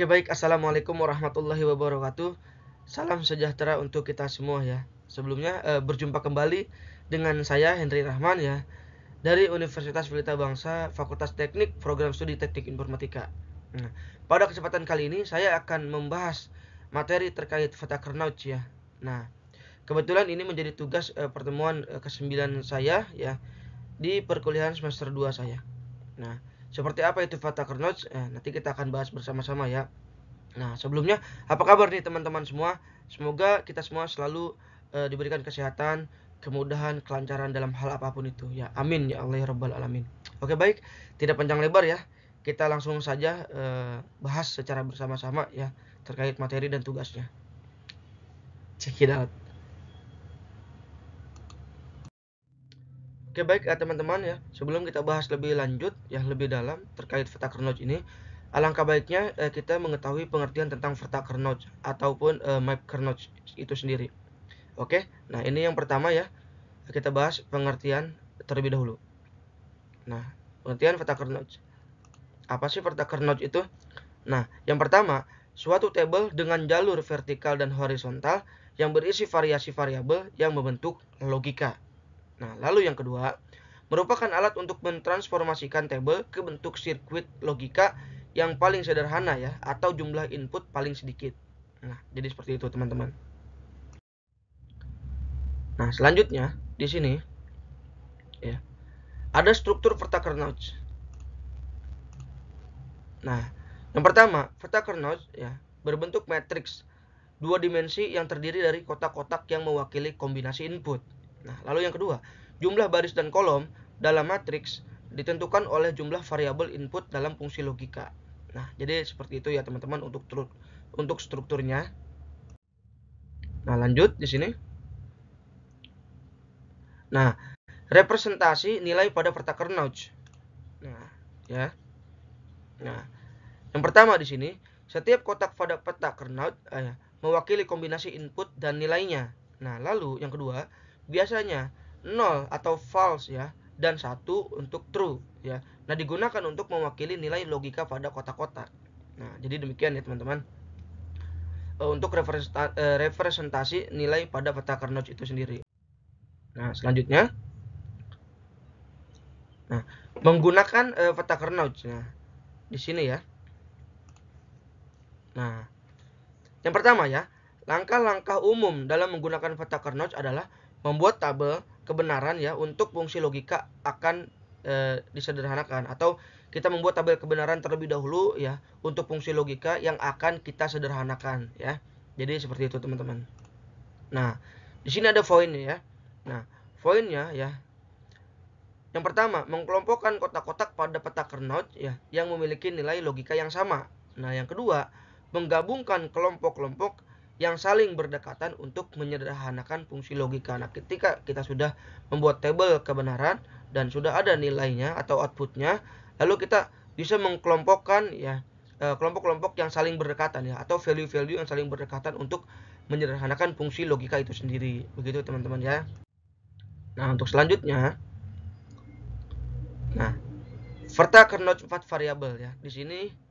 Baik, Assalamualaikum warahmatullahi wabarakatuh. Salam sejahtera untuk kita semua ya. Sebelumnya berjumpa kembali dengan saya Henry Rahman ya, dari Universitas Pelita Bangsa, Fakultas Teknik, Program Studi Teknik Informatika. Nah, pada kesempatan kali ini saya akan membahas materi terkait Fatakernaut ya. Nah, kebetulan ini menjadi tugas pertemuan ke-9 saya ya di perkuliahan semester 2 saya. Nah, seperti apa itu Fatakernaut? Nanti kita akan bahas bersama-sama ya. Nah, sebelumnya apa kabar nih teman-teman semua? Semoga kita semua selalu diberikan kesehatan, kemudahan, kelancaran dalam hal apapun itu ya. Amin ya Allah ya Rabbal Alamin. Oke, baik, tidak panjang lebar ya. Kita langsung saja bahas secara bersama-sama ya terkait materi dan tugasnya. Check it out. Oke, baik teman-teman ya. Sebelum kita bahas lebih lanjut ya, lebih dalam terkait Fatakernaut ini, alangkah baiknya kita mengetahui pengertian tentang Fatakernaut ataupun Mapkernaut itu sendiri. Oke, nah ini yang pertama ya. Kita bahas pengertian terlebih dahulu. Nah, pengertian Fatakernaut. Apa sih Fatakernaut itu? Nah, yang pertama, suatu tabel dengan jalur vertikal dan horizontal yang berisi variasi variabel yang membentuk logika. Nah, lalu yang kedua, merupakan alat untuk mentransformasikan tabel ke bentuk sirkuit logika yang paling sederhana ya, atau jumlah input paling sedikit. Nah, jadi seperti itu teman-teman. Nah, selanjutnya di sini ya, ada struktur Fatakernaut. Nah, yang pertama, Fatakernaut ya, berbentuk matriks dua dimensi yang terdiri dari kotak-kotak yang mewakili kombinasi input. Nah, lalu yang kedua, jumlah baris dan kolom dalam matriks ditentukan oleh jumlah variabel input dalam fungsi logika. Nah, jadi seperti itu ya teman-teman untuk strukturnya. Nah, lanjut di sini. Nah, representasi nilai pada Fatakernaut. Nah, ya. Nah, yang pertama di sini, setiap kotak pada Fatakernaut mewakili kombinasi input dan nilainya. Nah, lalu yang kedua, biasanya 0 atau false ya, dan 1 untuk true ya. Nah, digunakan untuk mewakili nilai logika pada kotak-kotak. Nah, jadi demikian ya teman-teman. Untuk representasi nilai pada Fatakernaut itu sendiri. Nah, selanjutnya. Nah, menggunakan Fatakernaut. Nah, di sini ya. Nah, yang pertama ya, langkah-langkah umum dalam menggunakan Fatakernaut adalah membuat tabel kebenaran ya untuk fungsi logika akan disederhanakan, atau kita membuat tabel kebenaran terlebih dahulu ya untuk fungsi logika yang akan kita sederhanakan ya. Jadi seperti itu teman-teman. Nah, di sini ada poinnya ya. Nah, poinnya ya. Yang pertama, mengelompokkan kotak-kotak pada Fatakernaut ya yang memiliki nilai logika yang sama. Nah, yang kedua, menggabungkan kelompok-kelompok yang saling berdekatan untuk menyederhanakan fungsi logika. Nah, ketika kita sudah membuat tabel kebenaran dan sudah ada nilainya atau outputnya, lalu kita bisa mengkelompokkan ya kelompok-kelompok yang saling berdekatan ya, atau value-value yang saling berdekatan untuk menyederhanakan fungsi logika itu sendiri. Begitu teman-teman ya. Nah, untuk selanjutnya, nah, Fatakernaut 4 variabel ya. Di sini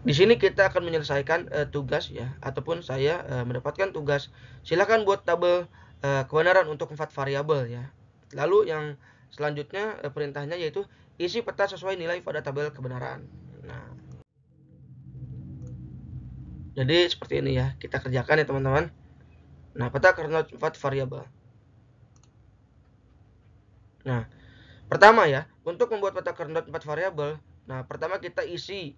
Di sini kita akan menyelesaikan tugas ya, ataupun saya mendapatkan tugas. Silakan buat tabel kebenaran untuk 4 variabel ya. Lalu yang selanjutnya perintahnya yaitu isi peta sesuai nilai pada tabel kebenaran. Nah, jadi seperti ini ya, kita kerjakan ya teman-teman. Nah, Fatakernaut 4 variabel. Nah, pertama ya, untuk membuat Fatakernaut 4 variabel, nah pertama kita isi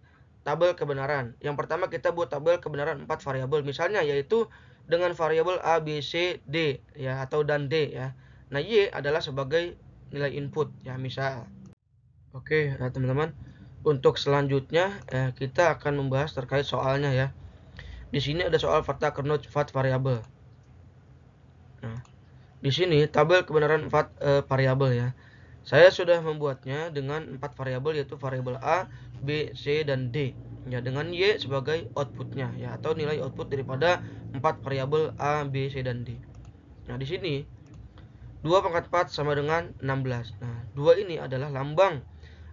tabel kebenaran. Yang pertama kita buat tabel kebenaran 4 variabel. Misalnya yaitu dengan variabel A, B, C, D ya, atau dan D ya. Nah, Y adalah sebagai nilai input ya, misal. Oke, nah teman-teman, untuk selanjutnya kita akan membahas terkait soalnya ya. Di sini ada soal Fatakernaut 4 variabel. Nah, di sini tabel kebenaran 4 variabel ya. Saya sudah membuatnya dengan 4 variabel, yaitu variabel A, B, C, dan D. Ya, dengan Y sebagai outputnya ya, atau nilai output daripada 4 variabel A, B, C, dan D. Nah, di sini 2 pangkat 4 sama dengan 16. Nah, 2 ini adalah lambang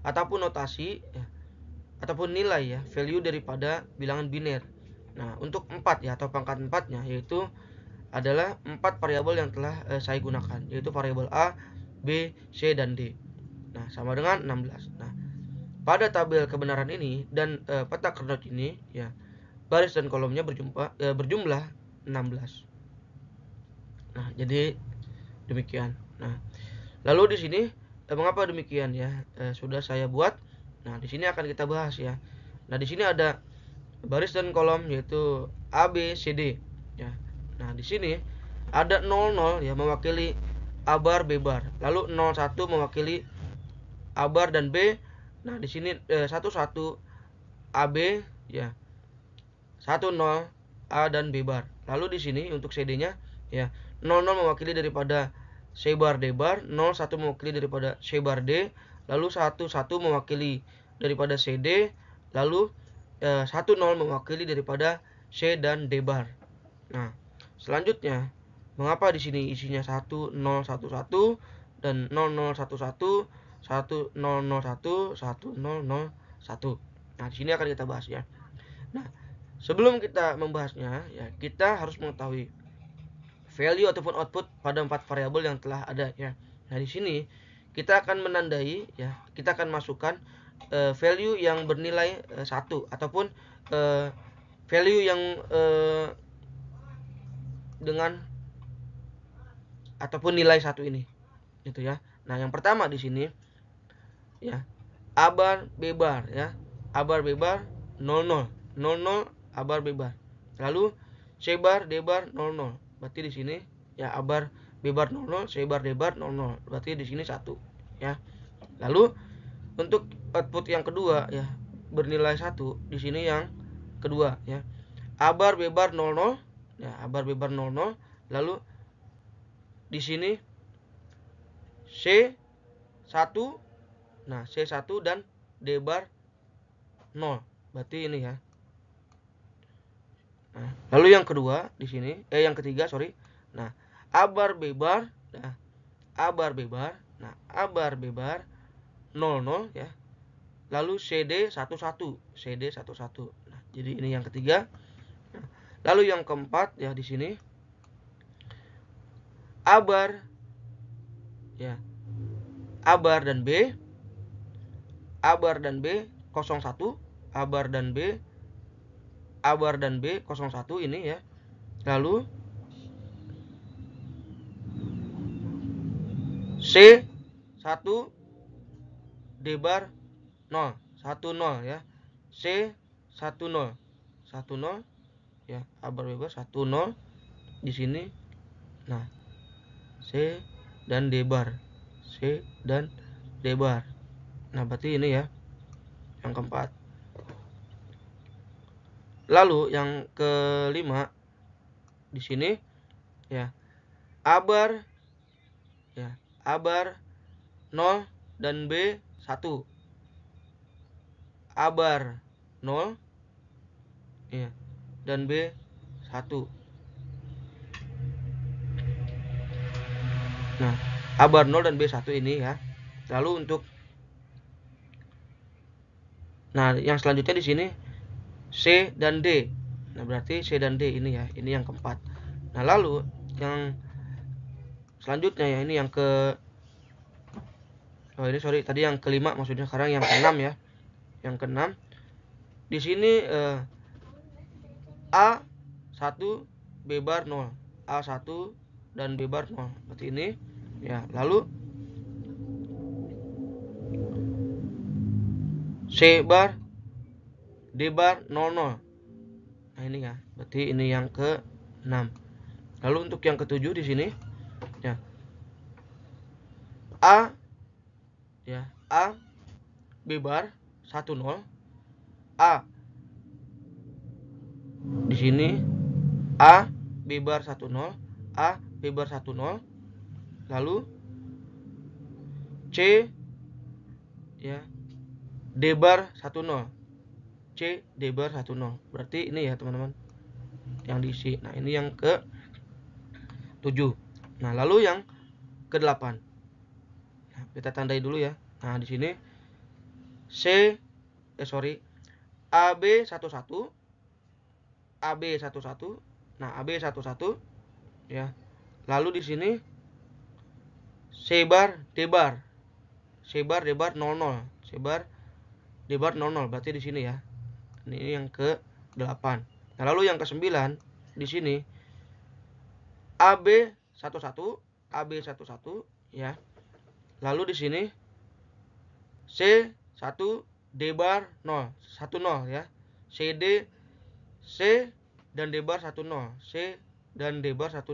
ataupun notasi ya, ataupun nilai ya, value daripada bilangan biner. Nah, untuk 4 ya atau pangkat 4-nya yaitu adalah 4 variabel yang telah saya gunakan, yaitu variabel A, B, C, dan D. Nah, sama dengan 16. Nah, pada tabel kebenaran ini dan peta Carnot ini ya, baris dan kolomnya berjumlah 16. Nah, jadi demikian. Nah, lalu di sini mengapa demikian ya? Sudah saya buat. Nah, di sini akan kita bahas ya. Nah, di sini ada baris dan kolom yaitu A, B, C, D ya. Nah, di sini ada 00 ya mewakili A bar B bar. Lalu 01 mewakili A bar dan B. Nah, di sini 11 AB ya. 10 A dan B bar. Lalu di sini untuk CD-nya ya 00 mewakili daripada C bar D bar, 01 mewakili daripada C bar D, lalu 11 mewakili daripada CD, lalu 10 mewakili daripada C dan D bar. Nah, selanjutnya mengapa di sini isinya 1011 dan 0011, 1001, 1001. Nah, di sini akan kita bahas ya. Nah, sebelum kita membahasnya ya, kita harus mengetahui value ataupun output pada 4 variabel yang telah ada ya. Nah, di sini kita akan menandai ya, kita akan masukkan value yang bernilai 1 ataupun value yang dengan ataupun nilai 1 ini. Gitu ya. Nah, yang pertama di sini ya, A bar B bar ya. A bar B bar 00, 00 A bar B bar. Lalu C bar D bar 00. Berarti di sini ya A bar B bar 00, C bar D bar 00. Berarti di sini 1 ya. Lalu untuk output yang kedua ya, bernilai 1 di sini yang kedua ya. A bar B bar 00 ya, A bar B bar 00. Lalu di sini C 1. Nah, C1 dan D bar 0. Berarti ini ya. Nah, lalu yang kedua di sini yang ketiga sorry. Nah, A bar B bar, nah, A bar B bar, nah, A bar B bar 00 ya. Lalu CD 11, CD 11. Nah, jadi ini yang ketiga. Nah, lalu yang keempat ya di sini A bar ya. A bar dan B, A bar dan B 01, A bar dan B, A bar dan B 01 ini ya. Lalu C 1 D bar 0, 10 ya. C 10, 10 ya. A bar B bar 10 di sini. Nah, C dan D bar, C dan D bar. Nah, berarti ini ya yang keempat. Lalu yang kelima di sini ya, A bar ya, A bar 0 dan B 1. A bar 0 ya, dan B 1. Nah, A bar 0 dan B 1 ini ya. Lalu untuk yang selanjutnya di sini C dan D. Nah, berarti C dan D ini ya, ini yang keempat. Nah, lalu yang selanjutnya ya, ini yang tadi yang kelima maksudnya, sekarang yang keenam ya. Yang keenam di sini A1 B bar 0, A1 dan B bar 0. Berarti ini ya. Lalu C bar D bar 00. Nah, ini ya. Berarti ini yang ke-6. Lalu untuk yang ke-7 di sini ya. A ya, A B bar 10, A di sini A B bar 10, A B bar 10. Lalu C ya, D bar 10, C D bar 10. Berarti ini ya teman-teman yang diisi. Nah, ini yang ke-7. Nah, lalu yang ke-8. Nah, kita tandai dulu ya. Nah, di sini AB11, AB11. Nah, AB11 ya. Lalu di sini C bar D bar. C bar D bar 00. C bar D bar 00 berarti di sini ya. Ini yang ke-8. Nah, lalu yang ke-9 di sini AB11, AB11 ya. Lalu di sini C1 D bar 0, 10 ya. CD C dan D bar 10, C dan D bar 10.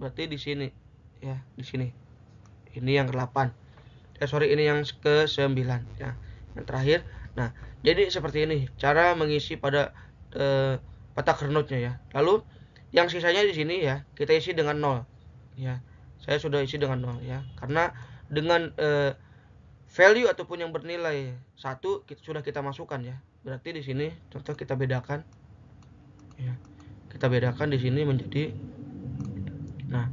Berarti di sini ya, di sini. Ini yang ke-8. Ini yang ke-9 ya. Yang terakhir. Nah, jadi seperti ini cara mengisi pada peta kernotnya ya. Lalu yang sisanya di sini ya, kita isi dengan 0 ya. Saya sudah isi dengan 0 ya. Karena dengan value ataupun yang bernilai 1 sudah kita masukkan ya. Berarti di sini contoh kita bedakan ya. Kita bedakan di sini menjadi, nah,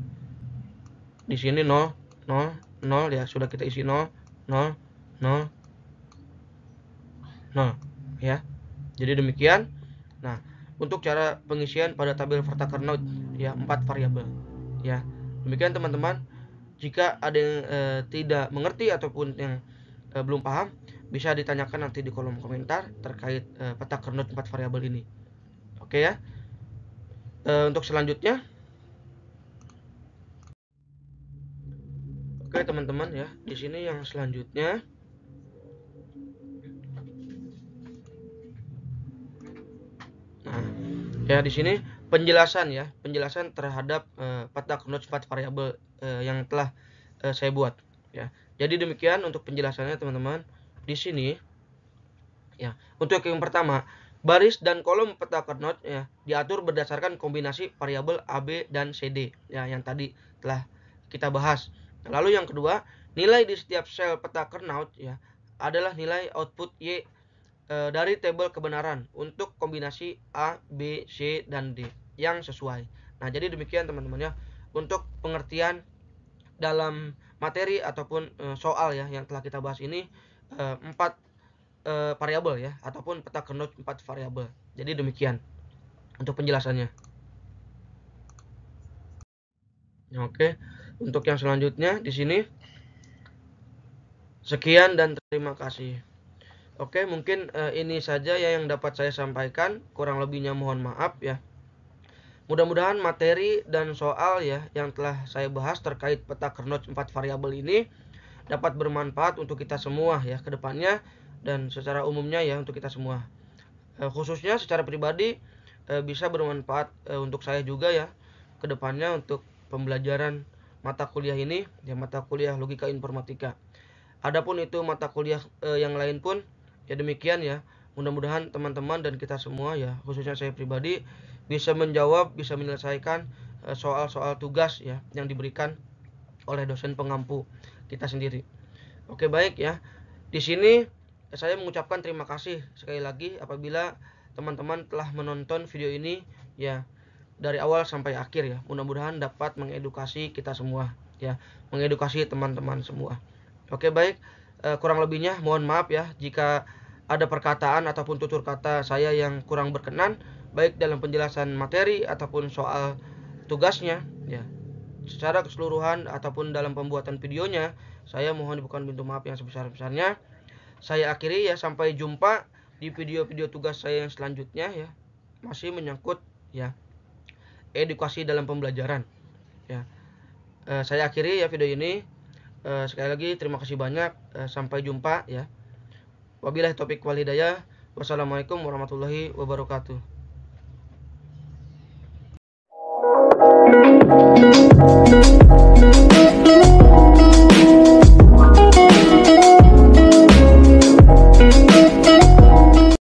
di sini 0 0 0 ya, sudah kita isi 0 0 0 0 ya. Jadi demikian. Nah, untuk cara pengisian pada tabel Varta Kernot ya, 4 variabel ya. Demikian teman-teman. Jika ada yang tidak mengerti ataupun yang belum paham, bisa ditanyakan nanti di kolom komentar terkait peta kernot 4 variabel ini. Oke ya. Untuk selanjutnya, oke teman-teman ya, di sini yang selanjutnya ya, di sini penjelasan ya, penjelasan terhadap peta kernot 4 variabel yang telah saya buat ya. Jadi demikian untuk penjelasannya teman-teman. Di sini ya, untuk yang pertama, baris dan kolom peta kernot ya diatur berdasarkan kombinasi variabel AB dan CD ya, yang tadi telah kita bahas. Lalu yang kedua, nilai di setiap sel peta kernot ya adalah nilai output Y dari tabel kebenaran untuk kombinasi A, B, C, dan D yang sesuai. Nah, jadi demikian teman-teman ya untuk pengertian dalam materi ataupun soal ya yang telah kita bahas ini, 4 variabel ya, ataupun peta kernot 4 variabel. Jadi demikian untuk penjelasannya. Oke, untuk yang selanjutnya di sini sekian dan terima kasih. Oke, mungkin ini saja ya yang dapat saya sampaikan. Kurang lebihnya mohon maaf ya. Mudah-mudahan materi dan soal ya yang telah saya bahas terkait peta kernot 4 variabel ini dapat bermanfaat untuk kita semua ya ke depannya, dan secara umumnya ya untuk kita semua. Khususnya secara pribadi bisa bermanfaat untuk saya juga ya ke depannya untuk pembelajaran mata kuliah ini ya, mata kuliah logika informatika. Adapun itu mata kuliah yang lain pun ya demikian ya. Mudah-mudahan teman-teman dan kita semua ya, khususnya saya pribadi, bisa menjawab, bisa menyelesaikan soal-soal tugas ya yang diberikan oleh dosen pengampu kita sendiri. Oke, baik ya. Di sini saya mengucapkan terima kasih sekali lagi apabila teman-teman telah menonton video ini ya dari awal sampai akhir ya. Mudah-mudahan dapat mengedukasi kita semua ya, mengedukasi teman-teman semua. Oke, baik. Kurang lebihnya mohon maaf ya jika ada perkataan ataupun tutur kata saya yang kurang berkenan, baik dalam penjelasan materi ataupun soal tugasnya ya. Secara keseluruhan ataupun dalam pembuatan videonya, saya mohon dibukakan pintu maaf yang sebesar-besarnya. Saya akhiri ya, sampai jumpa di video-video tugas saya yang selanjutnya ya. Masih menyangkut ya edukasi dalam pembelajaran ya. Saya akhiri ya video ini. Sekali lagi terima kasih banyak. Sampai jumpa ya. Wabillahi taufiq wal hidayah. Wassalamualaikum warahmatullahi wabarakatuh.